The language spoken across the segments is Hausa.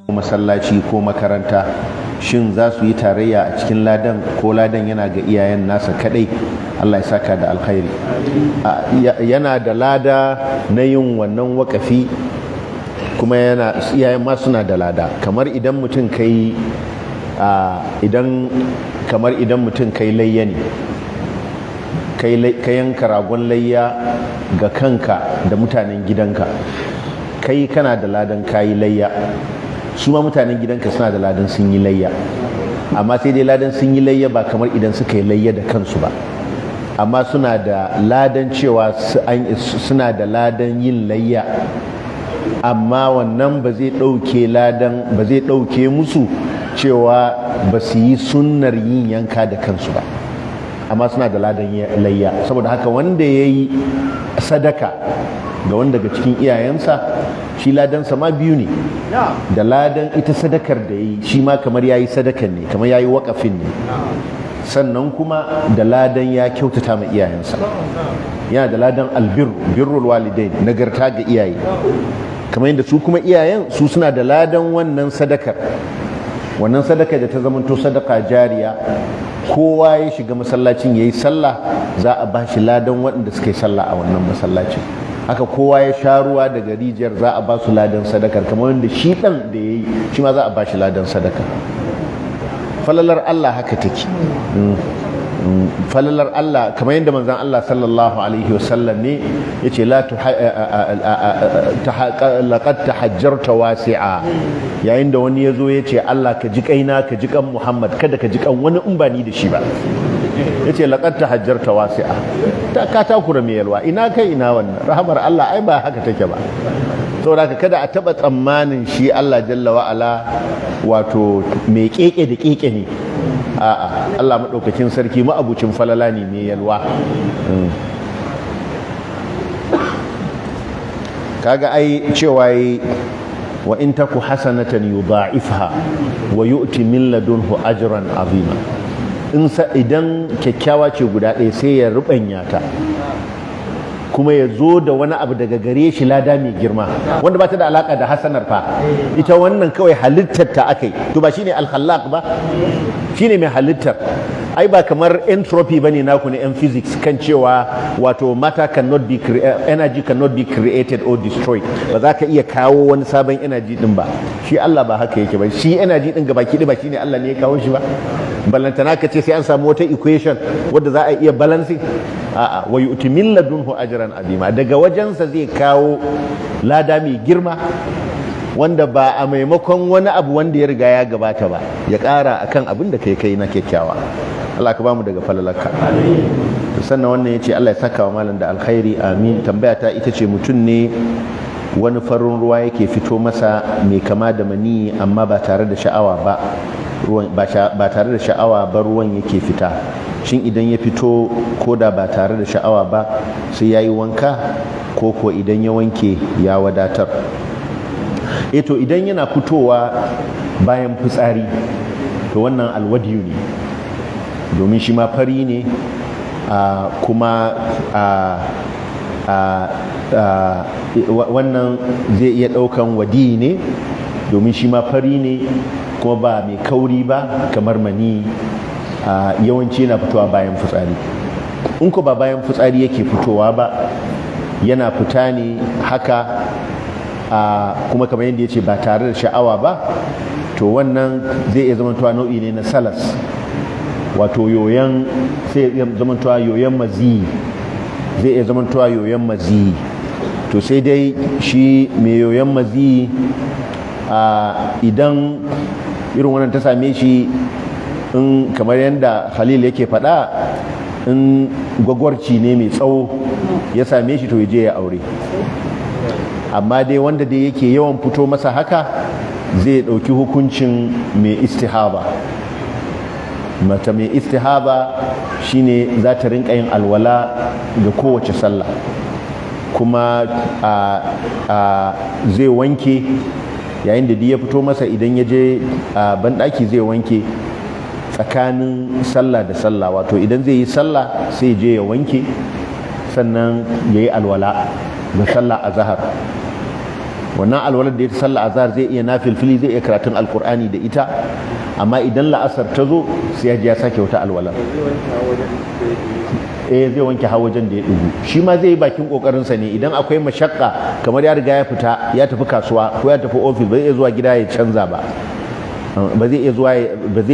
masallaci ko makaranta, shin za su yi tarayya a cikin ladan ko ladan yana ga iyayen nasa kadai? Allah ya saka da alkhairi. Yana da lada na yin wannan wakafi, kuma iyayen ma suna da lada. Kamar idan mutum kai layya ne, ka yanka ragon layya ga kanka da mutanen gidanka, kai kana da ladan kayi layya, su ma mutanen gidanka suna da ladan sun yi layya. Amma sai dai ladan sun yi layya ba kamar idan suka yi layya da kansu ba, amma suna da ladan cewa suna da ladan yin layya. Amma wannan ba zai ɗauke musu cewa ba su yi sunnar yin yanka da kansu ba, amma suna da ladan layya. Saboda haka wanda ya yi sadaka ga wanda daga cikin iyayensa, shi ladansa ma biyu ne, da ladan ita sadakar da ya yi, shi ma kamar ya yi sadakar ne, kamar ya yi waƙafin ne, sannan kuma da ladan ya kyautata ma iyayensa. Yana da ladan birrul walidain, nagarta ga iyaye, kamar yadda su kuma iyayen su suna da ladan wannan sadakar da ta zamanto sadaka jariya. Kowa ya shiga masallacin ya yi sallah, za a ba shi ladan waɗanda suka yi sallah a wannan masallacin. Haka kowa ya sha ruwa daga rijiyar, za a ba su ladan sadakar, kamar wanda shi ɗan da ya yi shi ma za a ba shi ladan sadakar. Falalar Allah haka take. Falalar Allah kamar yadda manzon Allah sallallahu alaihi wasallam ne yace laqad tahajjarta wasi'a, yayin da wani yazo yace Allah ka ji kaina, ka ji kan Muhammad, kada ka ji kan wani in ba ni da shi ba. Yace laqad tahajjarta wasi'a, ka takura mai yalwa, ina kai ina wannan rahamar Allah ai ba haka take ba. Saboda kada a taba tsammanin shi Allah jalla wa ala wato mai keke da keke ne. A'a, Allah maɗaukakin sarki ma'abucin falala ne mai yalwa. Kaga ai cewa wa in taku hasanatan yudha'ifha wa yu'ti min ladunhu ajran azima. Idan kyakkyawa ce guda ɗaya sai ya rubanya ta, kuma ya zo da wani abu daga gare shi lada mai girma, wanda ba ta da alaka da hasanar fa. Ita wannan kawai halittar ta akai, to ba shine al-khallaq ba, shine mai halittar. Ai ba kamar entropy bane naku ne yan physics kan cewa wato energy cannot be created or destroyed, ba za ka iya kawo wani sabon energy din ba. Shi Allah ba haka yake ba, shi energy din gabaki ba shine Allah ne ya kawo shi ba. Ballantana ka ce sai an samu wata equation wadda za a iya balancing. A'a, wa yu'ti min ladunhu ajran azima, daga wajensa zai kawo lada mai girma, wanda ba a maimakon wani abu wanda ya riga ya gabata ba, ya ƙara akan abin da kai na kyakkyawa. Allah ka bamu daga falalarka. Sannan wannan yace Allah ya saka wa malam da alkhairi, amin. Tambaya ta ita ce, mutum ne wani farin ruwa yake fito masa mai kama da mani, amma ba tare da sha'awa ba ruwan yake fita. Shin idan ya fito ko da ba tare da sha'awa ba sai ya yi wanka, ko ko idan ya wanke ya wadatar? To idan yana fitowa bayan fitsari, to wannan alwadiyu ne, domin shi ma fari ne, kuma wannan zai iya ɗaukan wadi ne, domin shi ma fari ne kuma ba mai kauri ba kamar mani. Yawanci yana fitowa bayan fitsari. In ko ba bayan fitsari yake fitowa ba, yana fita ne haka, kuma kamar yadda ya ce ba tare da sha'awa ba, to wannan zai iya zamantowa nau'i ne na salas, wato yoyon, sai ya zamantowa yoyon maziyi, zai iya zamantowa yoyon maziyi. To sai dai shi mai yoyon maziyi, idan irin wannan ta same shi, in kamar yadda Khalil yake faɗa, in gwagwarci ne mai tsawo ya same shi, to ya je ya aure. Amma dai wanda dai yake yawan fito masa haka, zai ɗauki hukuncin mai istihaba. Mata mai istihaba shine za ta rinka yin alwala ga kowace sallah, kuma zai wanke yayin da ya fito masa. Idan ya je banɗaki zai wanke tsakanin sallah da sallah, wato idan zai yi sallah sai je ya wanke, sannan ya yi alwala da sallah azhar. wannan alwalar da ya ta sallah azhar zai iya nafilfili, zai iya karatun alkur'ani da ita, amma idan la'asar ta zo sai ya ji ya sake wata alwalar. Zai wanke wajen da ya dugu, shi ma zai yi bakin kokarinsa ne. Idan akwai mashakka kamar ya riga ya fita ya tafi kasuwa ko ya tafi ofis, ba zai iya zuwa gida ya canza ba, ba zai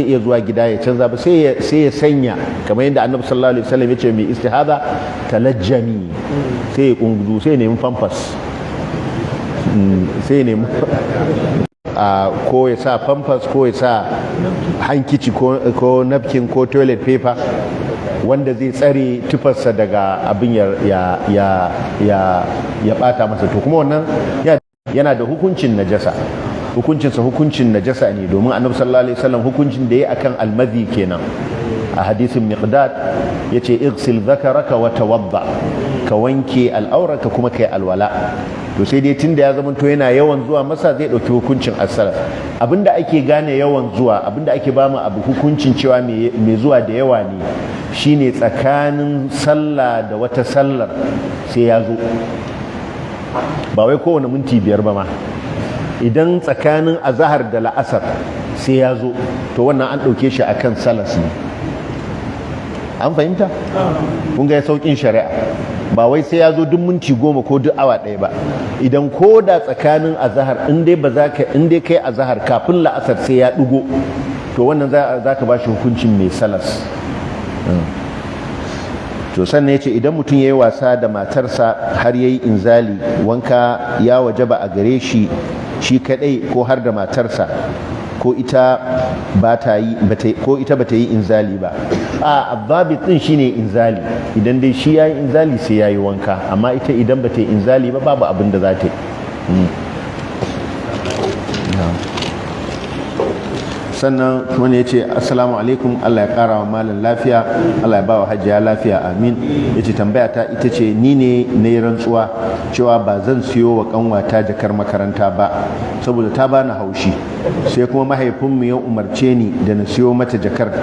iya zuwa gida ya canza ba, sai ya sanya kamar yadda annabi sallallahu alaihi wasallam ya ce mai istihada talajjami, sai ya kungudu, sai ya nemi pampers, sai ya nemi ko ya sa pampers ko ya sa hankici ko napkin ko toilet paper wanda zai tsare tufarsa daga abin ya bata masa. To kuma wannan yana da hukuncin najasa, hukuncinsa hukuncin najasa ne, domin annabi sallallahu alaihi wasallam hukuncin da yayi akan almadhi kenan. A hadisin miqdad yace igsil dhakaraka wa tawadda, ka wanke al'auraka kuma kai alwala. To sai dai tunda ya zama to yana yawan zuwa masa, zai dauki hukuncin asala. Abinda ake gane yawan zuwa, abinda ake ba mu abu hukuncin cewa mai zuwa da yawa ne, shine tsakanin sallah da wata sallar sai ya zo, ba wai kowane minti 5 ba ma. Idan tsakanin azahar da la'asar sai ya zo, to wannan an ɗauke shi akan salas ne. An fahimta? Kun ga saukin shari'a, ba wai sai ya zo duk minti 10 ko duk awa 1 ba. Idan ko da tsakanin azahar, in dai kai azahar kafin la'asar sai ya ɗugo, to wannan za ka ba shi hukuncin mai salas. To sannan ya ce idan mutum ya yi wasa da matarsa har ya yi inzali, wanka ya wajaba a gare shi kadai ko har da matarsa, ko ita ba ta yi inzali ba. Abbabit din shine inzali, idan dai shi ya yi inzali sai ya yi wanka, amma ita idan ba ta yi inzali ba babu abin da za ta yi. Sannan wani ya ce assalamu alaikum, Allah ya kara wa malam lafiya, Allah ya ba wa hajiya lafiya, amin. Ya ce tambaya ta ita ce, ni ne na yi rantsuwa cewa ba zan siyo wa kanwata jakar makaranta ba saboda ta bani haushi, sai kuma mahaifinmu ya umarce ni da na siyo mata jakar.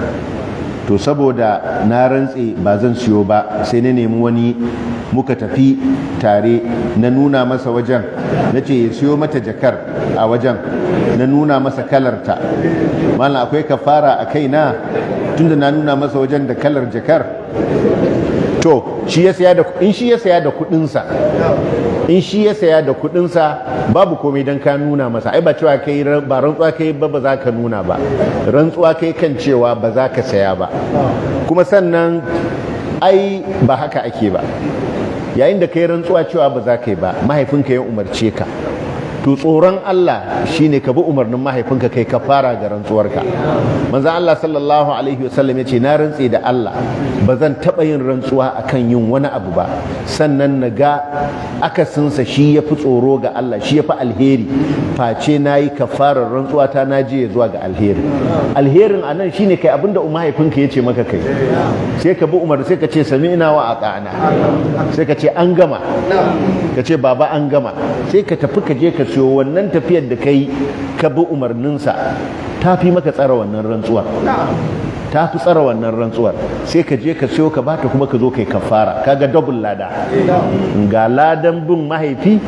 To saboda na rantse ba zan siyo ba, sai na nemi wani muka tafi tare, na nuna masa wajen, na ce ya siyo mata jakar a wajen, na nuna masa kalarta. Malam akwai kafara a kaina tunda na nuna masa wajen da kalar jakar? To in shi ya saya da kudinsa, in shi ya saya da kudinsa babu komai dan ka nuna masa. Ai ba cewa kai ba rantsuwa kai ba za ka nuna ba, rantsuwa kai kan cewa ba za ka saya ba. Kuma sannan ai ba haka ake ba, yayin da kai rantsuwa cewa ba za ka yi ba, mahaifinka ya umarce ka, to tsoron Allah shine ka bi umarnin mahaifinka kai ka fara ga rantsuwarka. Manzo Allah sallallahu alaihi wasallam ya ce, na rantse da Allah ba zan taɓa yin rantsuwa akan yin wani abu ba sannan na ga akasinsa shi ya fi tsoro ga Allah, shi ya fi alheri, face na yi kafarar rantsuwa ta na je zuwa ga alheri. Alherin a nan shine kai abinda mahaifinka ya ce maka kai, sai ka bi umar, sai ka ce sami'na wa ata'na, sai ka ce an gama, ka ce baba an gama, sai ka tafi ka je ka siyo. Wannan tafiyar da kai ka bi umarninsa ta fi maka tsara wannan rantsuwar, ta fi tsara wannan rantsuwar. Sai ka je ka siyo ka bata, kuma ka zo kai kafara, kaga double lada, ga ladan bin mahaifi,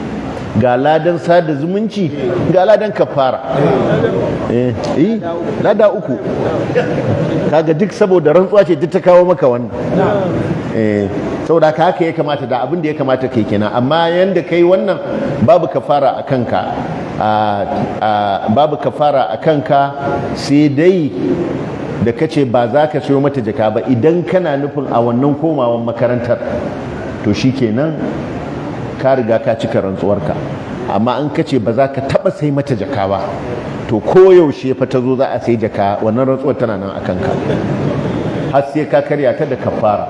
ga ladan sada zumunci, ga ladan kafara, lada uku. Kaga duk saboda rantsuwa ce duk ta kawo maka wannan. Saboda haka ya kamata, da abin da ya kamata kai kenan. Amma yanda kai wannan babu kafara a kanka, babu kafara a kanka, sai dai da kace ba za ka sayo mata jaka ba, idan kana nufin a wannan komawan makarantar, to shikenan ka riga ka cika rantsuwarka. Amma an kace ba za ka taba sai mata jaka ba, to koyaushe fa ta zo za a sai jaka, wannan rantsuwar tana nan a kanka har sai ka karya ta da kafara.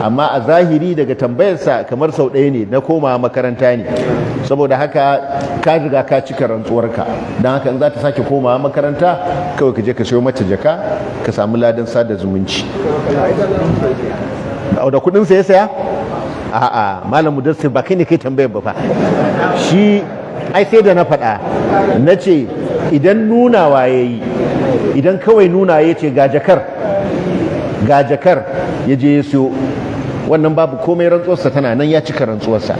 Amma a zahiri daga tambayarsa kamar sau ɗaya ne na koma makaranta ne, saboda haka ka riga ka cika rantsuwarka. Don haka in za ta sake komawa makaranta, kawai ka je ka sayo mata jaka, ka samu ladan sada zumunci. Da kudin sa ya saya? A'a, malam Mudassir ba kai ne kai tambayar ba fa. Shi ai sai da na faɗa, na ce idan nunawa yayi, idan kawai nuna ya ce ga jakar ya je ya siyo, wannan babu komai, rantsuwarsa tana nan, ya cika rantsuwarsa.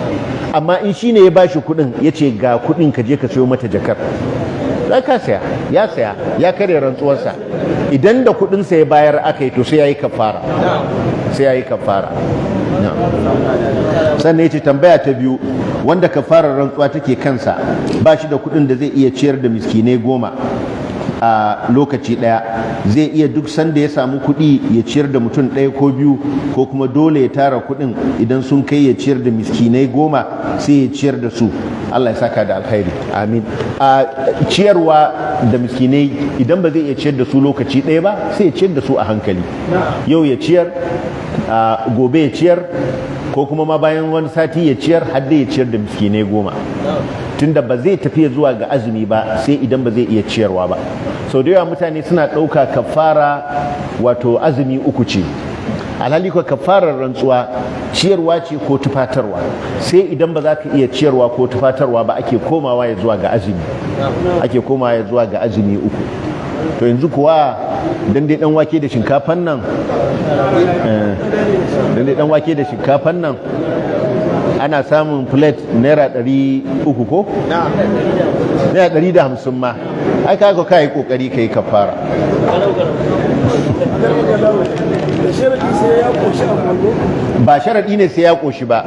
Amma in shine ya bashi kuɗin ya ce ga kuɗin ka je ka sayo mata jakar, za ka saya, ya karya rantsuwarsa. Idan da kuɗinsa ya bayar aka yi to sai ya yi kafara, sannan ya ce tambaya ta biyu, wanda kafarar rantsuwa take kansa ba shi da kuɗin da zai iya ciyar da miskinai 10 a lokaci ɗaya, zai iya duk sanda ya samu kuɗi ya ciyar da mutum 1 ko 2, ko kuma dole ya tara kuɗin idan sun kai ya ciyar da miskinai 10 sai ya ciyar da su? Allah ya saka da alkhairi, amin. A ciyarwa da miskinai idan ba zai iya ciyar da su lokaci ɗaya ba sai ya ciyar da su a hankali, yau ya ciyar, gobe ya ciyar, ko kuma ma bayan wani sati ya ciyar, har da ya ciyar da miskinai 10, tunda ba zai tafiya zuwa ga azumi ba sai idan ba zai iya ciyarwa ba. Sau da yawa mutane suna ɗauka kafara wato azumi 3 ce, alhali ko kafarar rantsuwa ciyarwa ce ko tufatarwa. Sai idan ba za ka iya ciyarwa ko tufatarwa ba ake komawa ya zuwa ga azumi, 3. To yanzu kuwa dan dai dan wake da shinkafan nan, ana samun plate naira 300 ko? Naira 150 ma. Ai kaga kai kokari kai kafara. Ba sharadi ne sai ya koshi ba.